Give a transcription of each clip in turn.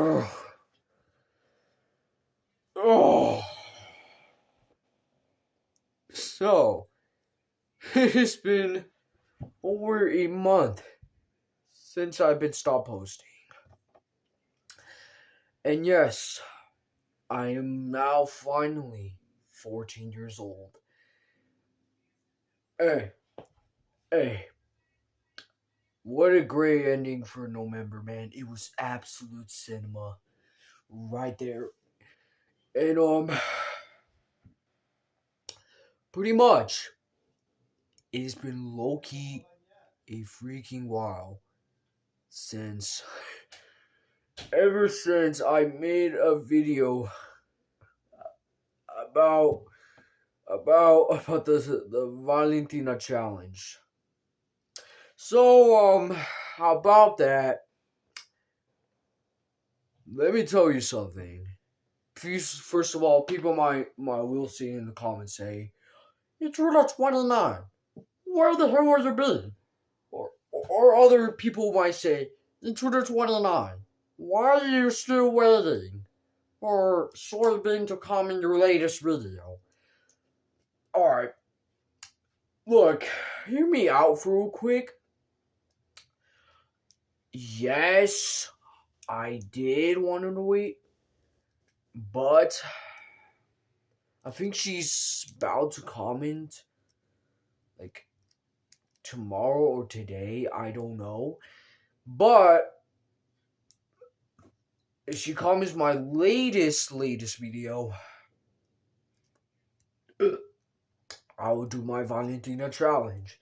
Ugh. Oh. So, it has been over a month since I've been stopped posting. And yes, I am now finally 14 years old. Hey, hey, what a great ending for November, man. It was absolute cinema right there. And, pretty much, it has been low key a freaking while since, ever since I made a video about about the Valentina challenge. So how about that? Let me tell you something. First of all, people might will see in the comments say, "Intruder 29. Where the hell has it been?" Or other people might say, "Intruder 29. Why are you still waiting for Soybean to comment your latest video?" Alright, look, hear me out real quick. Yes, I did want to wait, but I think she's about to comment like tomorrow or today. I don't know. But if she comments my latest video, I will do my Valentina challenge.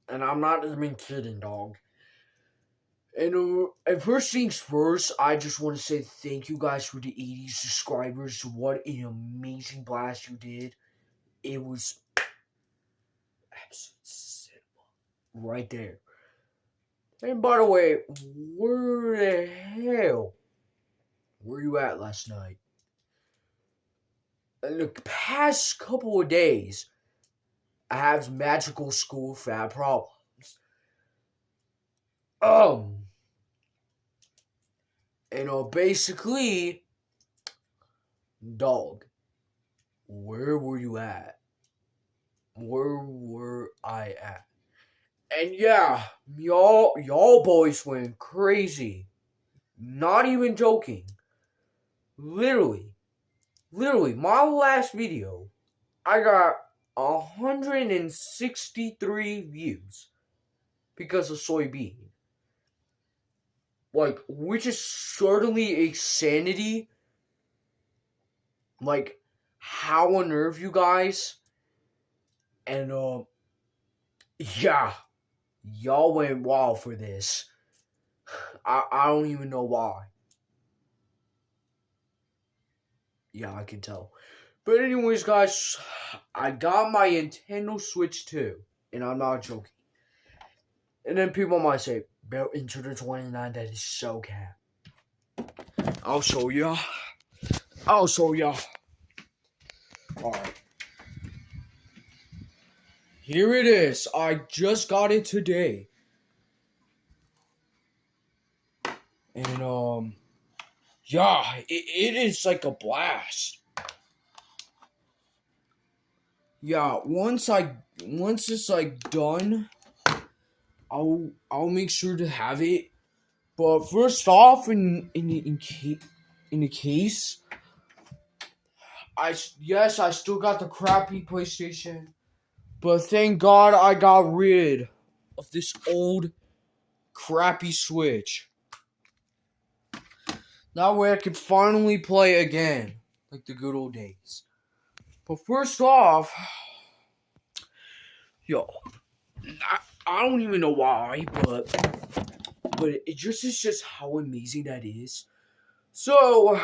And I'm not even kidding, dog. And first things first, I just want to say thank you guys for the 80 subscribers. What an amazing blast you did. It was absolute cinema right there. And by the way, where the hell were you at last night? In the past couple of days, I have magical school fat problems. Basically, dog, where were you at? Where were I at? And yeah, y'all boys went crazy. Not even joking. Literally, my last video, I got 163 views because of soybean. Like, which is certainly a sanity. Like, how on earth, you guys? And, yeah, y'all went wild for this. I don't even know why. Yeah, I can tell. But anyways, guys, I got my Nintendo Switch 2. And I'm not joking. And then people might say, "Bro, Intruder 29, that is so cap." I'll show ya. Alright. Here it is. I just got it today. And, yeah, it is like a blast. Yeah, once it's like done, I'll make sure to have it. But first off, in the case, I still got the crappy PlayStation, but thank God I got rid of this old crappy Switch. That way I can finally play again, like the good old days. But first off, yo, I don't even know why, but it's just how amazing that is. So,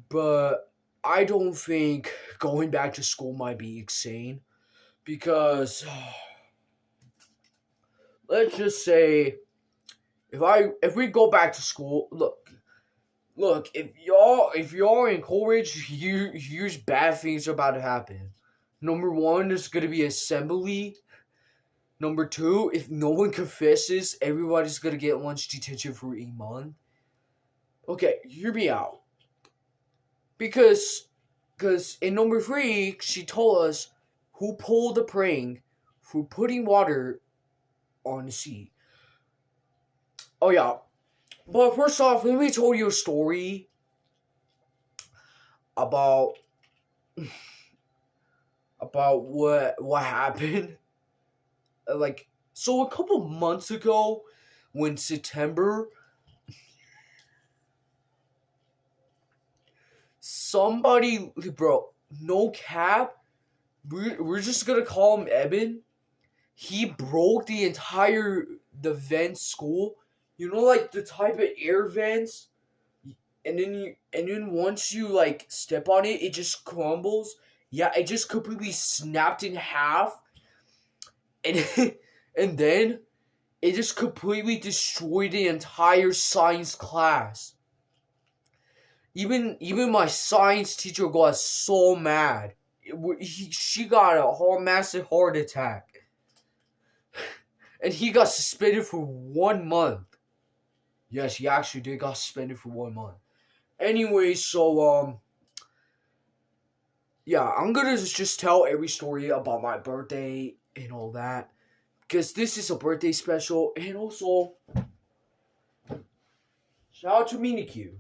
but I don't think going back to school might be insane, because let's just say if we go back to school, look, if y'all in college, here's bad things about to happen. Number one, there's gonna be assembly. Number two, if no one confesses, everybody's gonna get lunch detention for a month. Okay, hear me out. Because in number three, she told us who pulled the prank for putting water on the seat. Oh yeah. But first off, let me tell you a story about what happened. Like, so a couple months ago, when September, somebody, bro, no cap, we're just gonna call him Eben. He broke the vent school. You know, like the type of air vents, and then once you like step on it, it just crumbles. Yeah, it just completely snapped in half, and and then it just completely destroyed the entire science class. Even my science teacher got so mad. She got a whole massive heart attack, and he got suspended for 1 month. Yes, he actually did got suspended for 1 month. Anyway, so yeah, I'm gonna just tell every story about my birthday and all that, because this is a birthday special, and also shout out to Minikyu.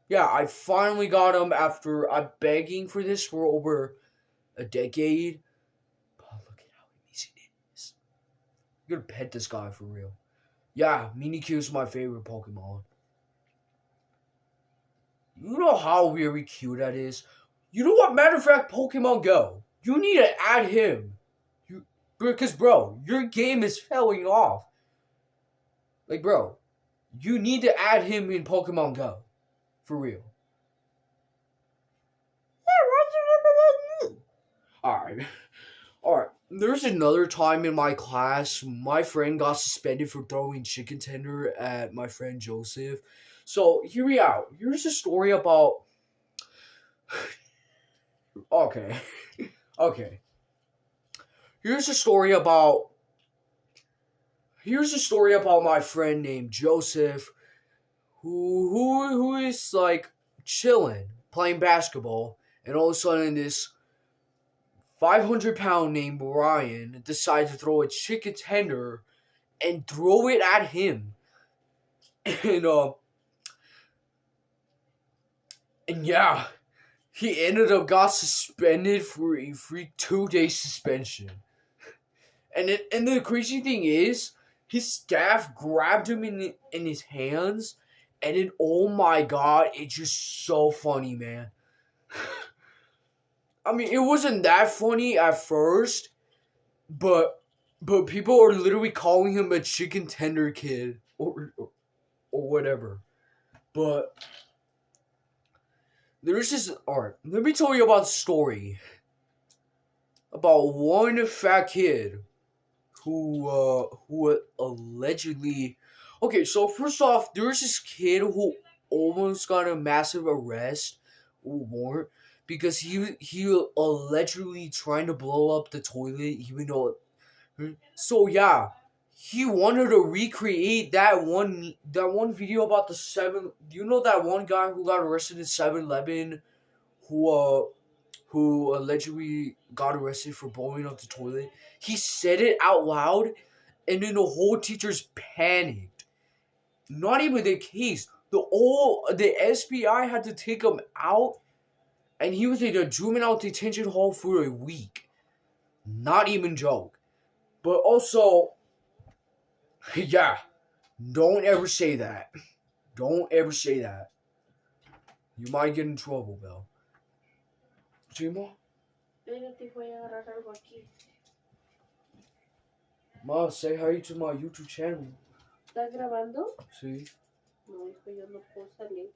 Yeah, I finally got him after I'm begging for this for over a decade. But look at how amazing it is. I'm gonna pet this guy for real. Yeah, Minikyu is my favorite Pokemon. You know how very cute that is? You know what? Matter of fact, Pokemon Go. You need to add him. Because, bro, your game is falling off. Like, bro, you need to add him in Pokemon Go. For real. Alright. Alright. There's another time in my class, my friend got suspended for throwing chicken tender at my friend Joseph. So, hear me out. Here's a story about... Okay. Okay. Here's a story about my friend named Joseph, who is like chilling, playing basketball, and all of a sudden this 500-pound named Brian decides to throw a chicken tender and throw it at him. And yeah, he ended up got suspended for a free 2-day suspension. And the crazy thing is, his staff grabbed him in his hands, and then oh my god, it's just so funny, man. I mean, it wasn't that funny at first, but people are literally calling him a chicken tender kid or whatever. But there's this art. Let me tell you about a story about one fat kid who allegedly... Okay, so first off, there's this kid who almost got a massive arrest or warrant because he allegedly trying to blow up the toilet, even though... So yeah, he wanted to recreate that one video about the 7... You know that one guy who got arrested in 7-Eleven who allegedly got arrested for blowing up the toilet? He said it out loud, and then the whole teachers panicked. Not even the case. The SBI had to take him out, and he was in a juvenile detention hall for a week. Not even joke. But also, yeah, don't ever say that. Don't ever say that. You might get in trouble, Belle. Chimo? Ma, say hi to my YouTube channel. ¿Estás grabando? Sí. No, hijo, yo no puedo salir.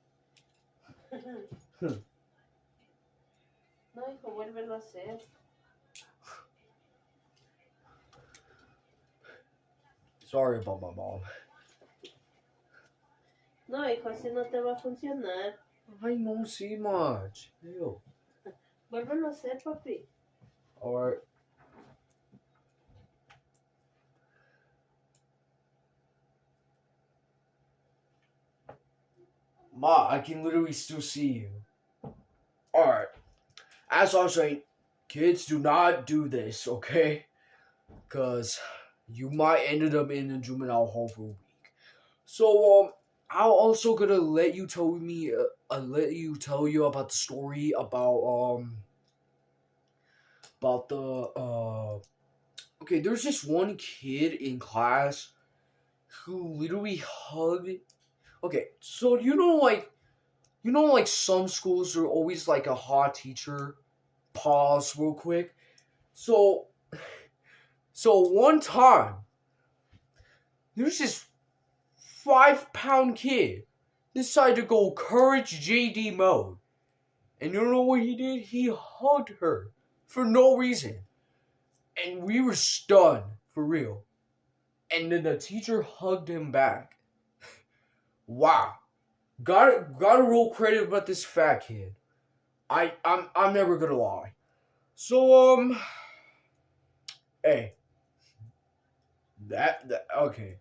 No, hijo, vuélvelo a hacer. Sorry about my mom. No, hijo, así no te va a funcionar. I don't see much. Ew. Vuélvelo a hacer, papi. Alright. Ma, I can literally still see you. Alright. As I was saying, kids, do not do this, okay? Because you might end up in a juvenile hall for a week. So, I'm also gonna let you tell you about the story about okay, there's this one kid in class who literally hugged. Okay, so like some schools are always like a hot teacher. Pause real quick. So one time there's this 5-pound kid decided to go courage JD mode. And you know what he did? He hugged her for no reason. And we were stunned, for real. And then the teacher hugged him back. Wow. Gotta roll credit about this fat kid. I'm never gonna lie. So hey. That okay.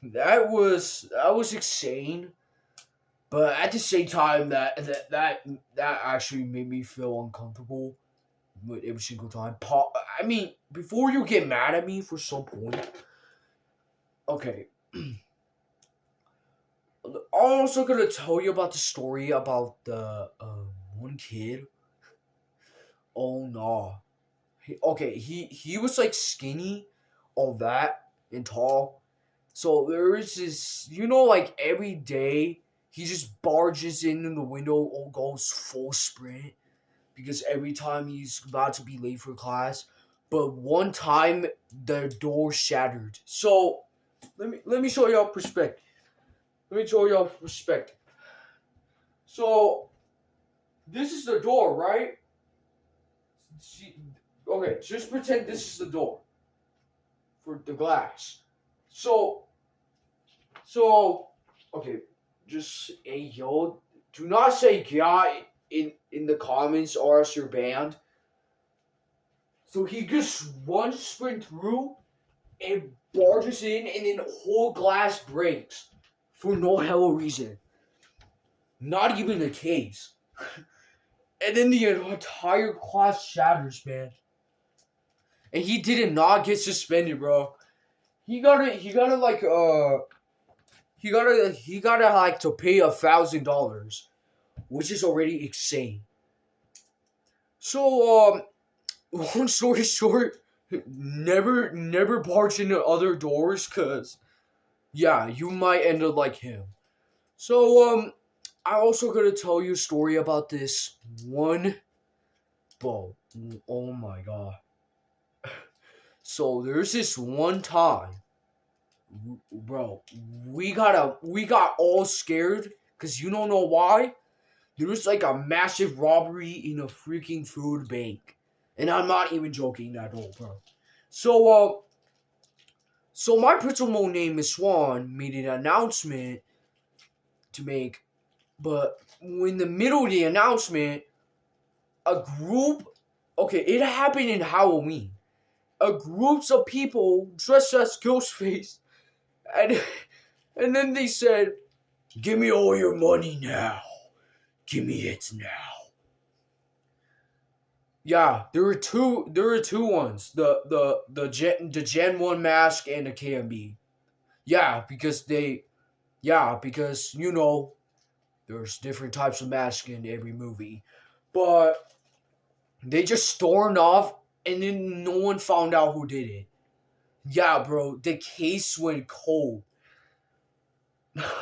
That was insane. But at the same time that actually made me feel uncomfortable with every single time. I mean, before you get mad at me for some point. Okay. I'm also gonna tell you about the story about the one kid. Oh no. He was like skinny, all that, and tall. So there is this, like every day he just barges in the window or goes full sprint because every time he's about to be late for class. But one time the door shattered. So let me show y'all perspective. So this is the door, right? Okay, just pretend this is the door for the glass. So okay, just hey yo, do not say yeah in the comments or else you're banned. So he just one sprint through and barges in, and then the whole glass breaks for no hell reason. Not even the case. And then the entire class shatters, man. And he did not get suspended, bro. He gotta like he gotta like to pay $1,000, which is already insane. So long story short, never barge into other doors, cause yeah, you might end up like him. So I also gotta tell you a story about this one. Bro, oh my god. So there's this one time, bro, we got all scared because you don't know why. There was like a massive robbery in a freaking food bank, and I'm not even joking at all, bro. So my principal named Miss Swan made an announcement to make, but in the middle of the announcement, a group. Okay, it happened in Halloween. A groups of people dressed as Ghostface, and then they said, "Give me all your money now. Give me it now." Yeah, there were two ones. The Gen 1 mask and the KMB. Yeah, because there's different types of masks in every movie. But they just stormed off, and then no one found out who did it. Yeah, bro, the case went cold.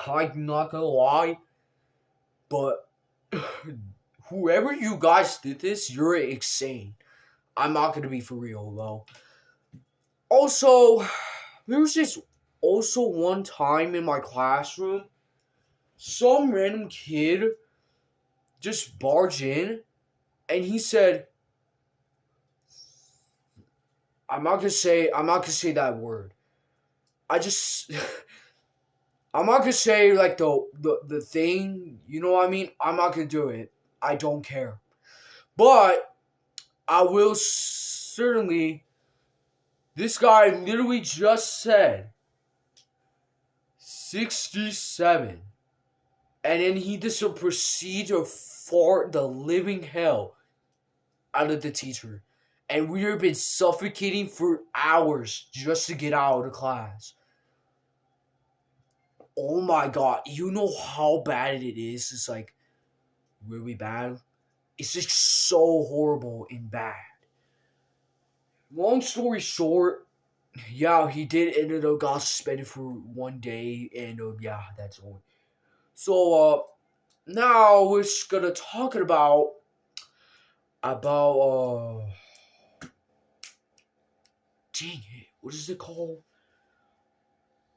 I'm not gonna lie, but whoever you guys did this, you're insane. I'm not gonna be for real though. Also, there was just also one time in my classroom, some random kid just barged in, and he said, I'm not gonna say that word. I'm not gonna say like the thing, you know what I mean? I'm not gonna do it. I don't care. But I will certainly, this guy literally just said 67. And then he just proceed to fart the living hell out of the teacher. And we have been suffocating for hours just to get out of the class. Oh my god, you know how bad it is? It's like really bad. It's just so horrible and bad. Long story short, yeah, he did ended up got suspended for 1 day, and yeah, that's all. So now we're just gonna talk about dang it, what is it called?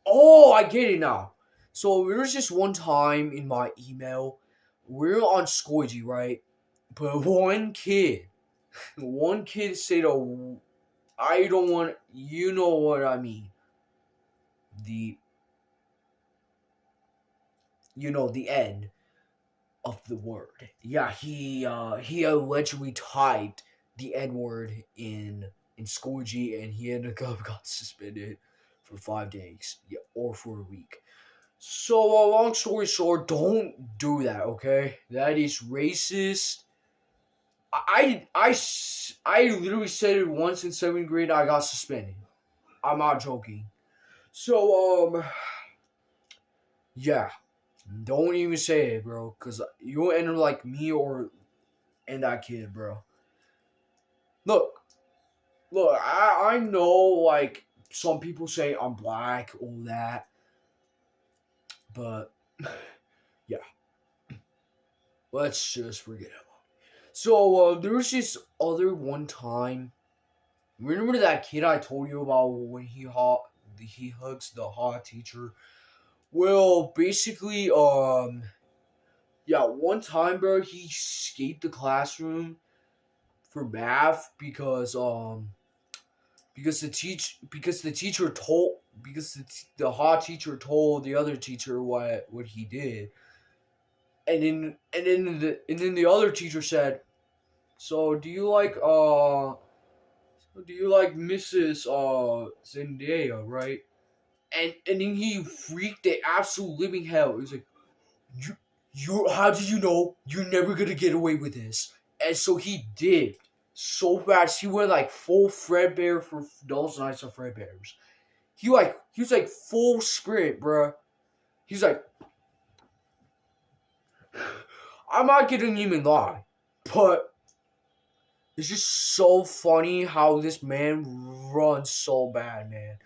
Oh, I get it now. So there was just one time in my email, we're on Squidgy, right? But one kid said, "Oh, I don't want." You know what I mean? The the end of the word. Yeah, he allegedly typed the N word in Squidgy, and he ended up got suspended for 5 days, yeah, or for a week. So, long story short, don't do that, okay? That is racist. I literally said it once in 7th grade. I got suspended. I'm not joking. So, yeah, don't even say it, bro, because you'll end up like me and that kid, bro. Look, I know, like, some people say I'm black, all that, but, yeah, let's just forget it. So, there was this other one time. Remember that kid I told you about when he hugs the hot teacher? Well, basically, yeah, one time, bro, he escaped the classroom for math because the hot teacher told the other teacher what he did, and then the other teacher said, "So do you like Mrs. Zendaya, right?" And then he freaked the absolute living hell. He was like, you how do you know you're never gonna get away with this? And so he did so fast. He went like full Fredbear for those nights of Fredbears. He was like full sprint, bruh. He's like, I'm not gonna even lie, but it's just so funny how this man runs so bad, man.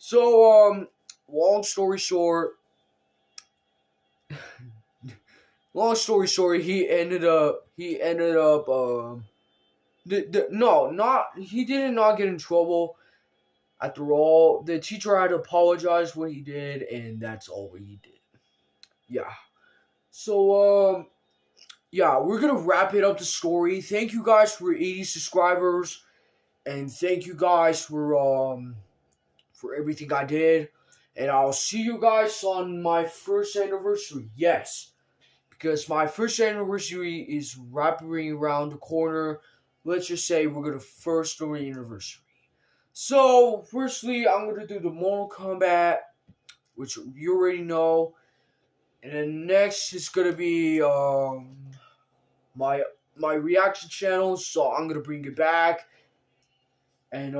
So long story short, he ended up no, not he did not get in trouble. After all, the teacher had to apologize for what he did, and that's all he did. Yeah. So yeah, we're gonna wrap it up the story. Thank you guys for 80 subscribers, and thank you guys for everything I did. And I'll see you guys on my first anniversary. Yes, because my first anniversary is wrapping around the corner. Let's just say we're gonna first story anniversary. So, firstly, I'm gonna do the Mortal Kombat, which you already know, and then next is gonna be my reaction channel. So I'm gonna bring it back, and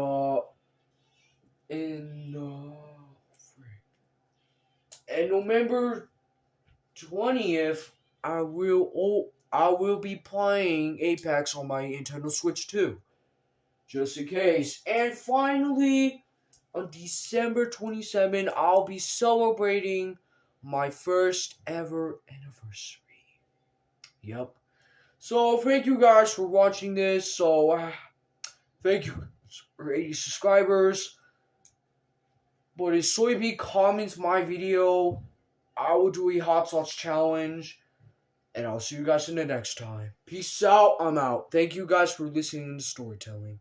in and November 20th, I will be playing Apex on my Nintendo Switch too, just in case. And finally, on December 27th, I'll be celebrating my first ever anniversary. Yep. So thank you guys for watching this. So thank you for 80 subscribers. But if Soybean comments my video, I will do a hot sauce challenge. And I'll see you guys in the next time. Peace out. I'm out. Thank you guys for listening to storytelling.